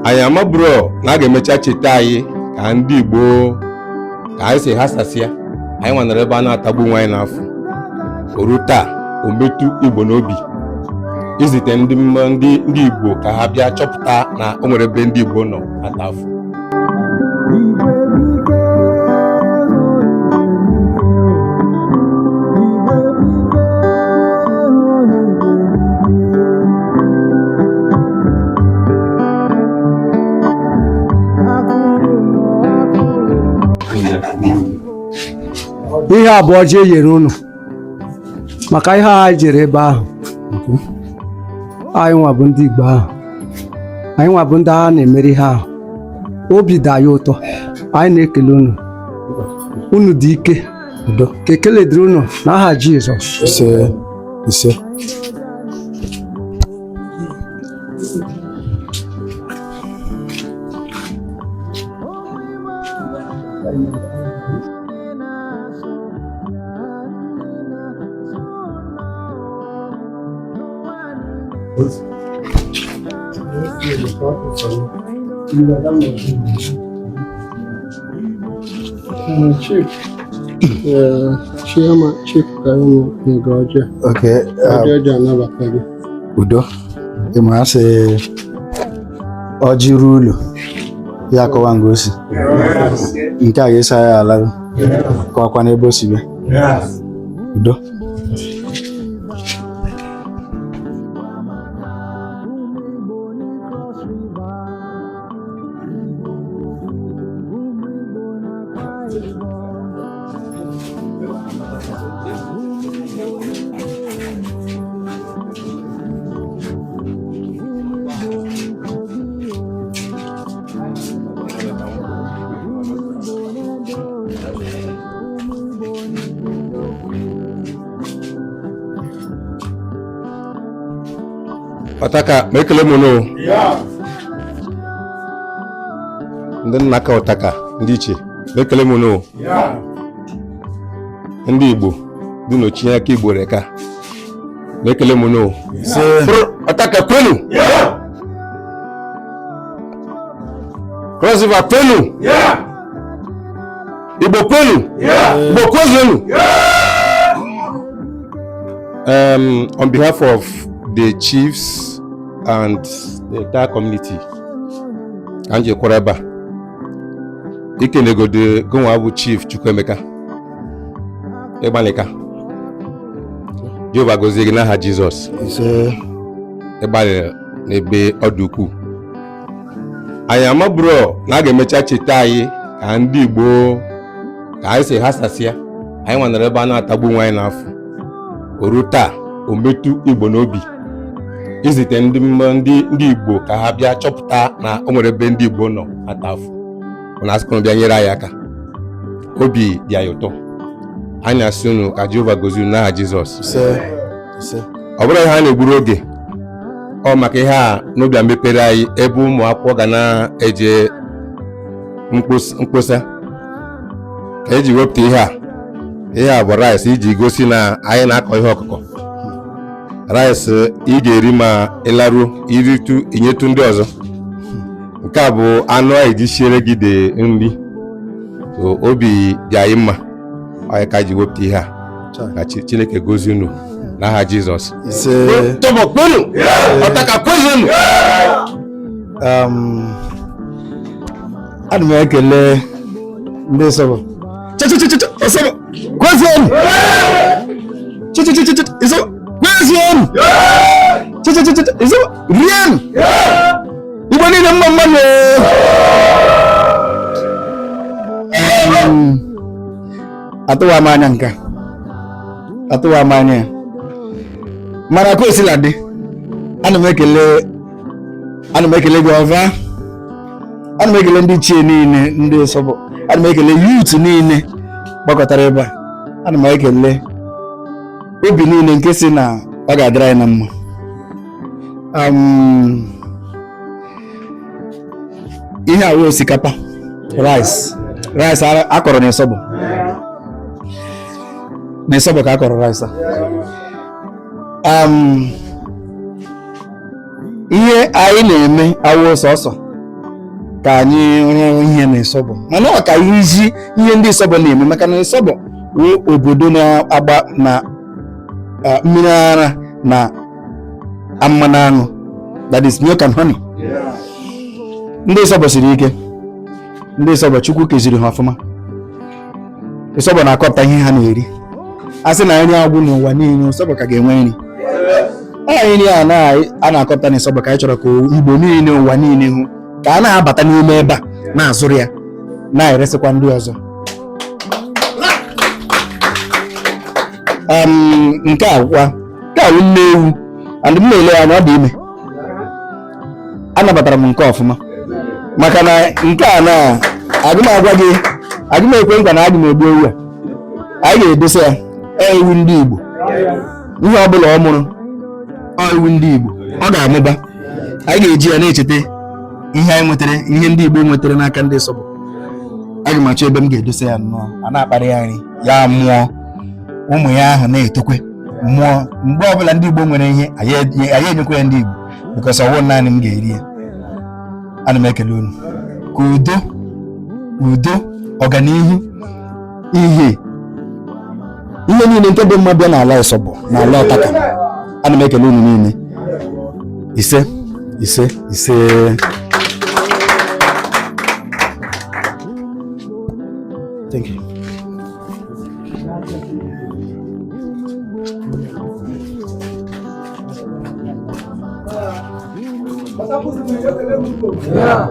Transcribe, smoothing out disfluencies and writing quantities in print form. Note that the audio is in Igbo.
anyị amaburo na a ga-emecha cheta anyị ka ndị Igbo ka anyị si hasasịa anyị nwanere ebe a na-atagbu nwa anyị n'afọ oru taa o metụ Igbo n'obi izite ndị Igbo ka ha bịa chọpụta na o nwere ebe ndị Igbo nọ ata afọ. ihe abụọ ji enyere unu maka ihe a jere ebe ahụ anyị nwa bụ ndị Igbo ahụ anyị nwa bụ ndị agha na-emeri ihe ahụ obi dị anyị ụtọ anyị na-ekele unu dị ike ka ekele dịrị unu n'aha Jizọs. ise Chief udo ịma asị ọjị ruo ụlọ ya akọwa nga osi nke a ga-esa ya ala kọwakwa n'ebe o si bịa udo. Otaka mekele mono ndị nna ka Otaka ndị iche mekele mono ndị Igbo dị n'ochi aka Igbo reka mekele mono Otaka kwenu Cross River kwenu Igbo kwenu Igbo kwenu. On behalf of the chiefs and the entire community, Anje Koraba, Ikenego de Gonwabu Chief Chukwemeka, Ebaneka, Jehovah Gozegina ha Jesus, Ebale Nebe Oduku. I am a bro, Nagamecha Chitai, and Igbo, I say Hasasia, I want the Rebana Tabu wine off, Oruta, Ometu Igbo n'obi. Izite ndị Igbo ka ha bịa chọpụta na o nwere ebe ndị Igbo nọ ata afọ na asịkwa bịa nyere anyị aka obi dị anyị ụtọ anyị asị unu ka Jehova gozie unu n'aha Jizọs. Ọ bụrụ ihe a na-egburu oge ọ maka ihe a n'obi mepere anyị ebe ụmụ akwụkwọ ga na-eje mkposa ka eji wepụta ihe a bụ rice iji gosi na anyị na-akọ ihe ọkụkọ rice ị ga-eri ma ịlaruo iritu inyetu ndị ọzọ. Nke a bụ anụ anyị ji siere gị dị nri obi dị anyị mma anyị ka ji wepụta ihe a ka Chineke gozie unu n'aha Jizọs. Tọbọ kwenu Otaka kwenu. Ana m ekele ndị Sọbọ kwenu Question! Is it real? You want to know money? Atuwa manyanka. Atuwa manya. Marako silade. Anu mekele gova. Anu mekele ndi chie niile ndi Sobo. Anu mekele youth niile gbakọtara ebe a. Anu mekele obi niile nke si na ọ ga-adịrị anyị na mma. Ihe a wee osikapa rice akọrọ n'Ịsọbụ ka akọrọ rice ihe anyị na-eme awụ sọsọ ka anyị rụọ ihe na ịsọbọ mana ọ ka izi ihe ndị ịsọbọ na-eme maka na ịsọbọ wụ obodo na-agba na mmiri ara na mmanụ aṅụ, that is milk and honey. Ndị ịsọbọ siri ike, ndị ịsọbọ Chukwu keziri ha ọfụma. Ịsọbọ na-akọpụta ihe ha na-eri. A sị na nri agwụ n'ụwa niile ịsọbọ ka ga-enwe nri. Nri a na-akọpụta na ịsọbọ ka anyị chọrọ ka Igbo niile ụwa niile hụ ka a na-abata n'ime ebe a na-azụrụ ya na-eresịkwa ndị ọzọ. Nke a wụ nne ewu and m na-ele anya ọ dị ime. Anabatara m nke ọfụma maka na nke a agụ m agwa gị, agụ m ekwe nkwa na agụ m egbu ewu a, anyị ga-edosa ya ewu ndị Igbo. Ihe ọ bụla ọ mụrụ ewu ndị Igbo ọ ga-amụba. Anyị ga-eji ya na-echeta ihe anyị nwetara, ihe ndị Igbo nwetara n'aka ndị Ịsọbọ. Aga m achọ ebe m ga-edosa ya nnọọ, a na-akparị ya nri ya mụọ, ụmụ ya ahụ na-etokwe mmụọ. Mgbe ọbụla ndị Igbo nwere ihe anyị enyekwa ya ndị Igbo because ọwụ naanị m ga-eri ya. Ana m ekele unu ka udo ọganihu ihe niile nke dị mma bịa n'ala Ịsọbọ na ala Ọtaka. Ana m ekele unu niile. Ise. Thank you. Yeah.